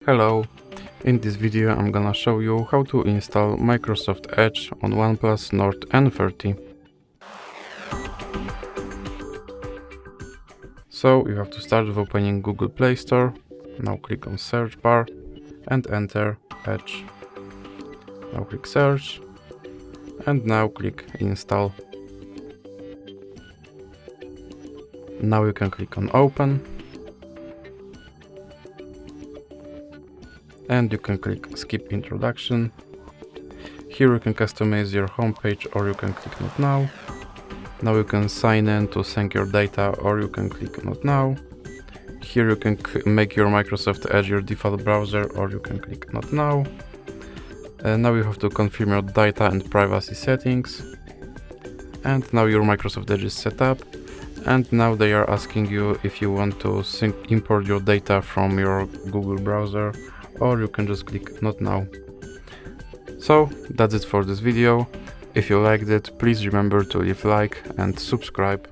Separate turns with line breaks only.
Hello, in this video I'm gonna show you how to install Microsoft Edge on OnePlus Nord N30. So you have to start with opening Google Play Store. Now click on search bar and enter Edge. Now click search and now click install. Now you can click on open. And you can click skip introduction. Here you can customize your homepage or you can click not now. Now you can sign in to sync your data or you can click not now. Here you can make your Microsoft Edge your default browser or you can click not now. Now you have to confirm your data and privacy settings. And now your Microsoft Edge is set up. And now they are asking you if you want to import your data from your Google browser, or you can just click not now. So that's it for this video. If you liked it, please remember to leave a like and subscribe.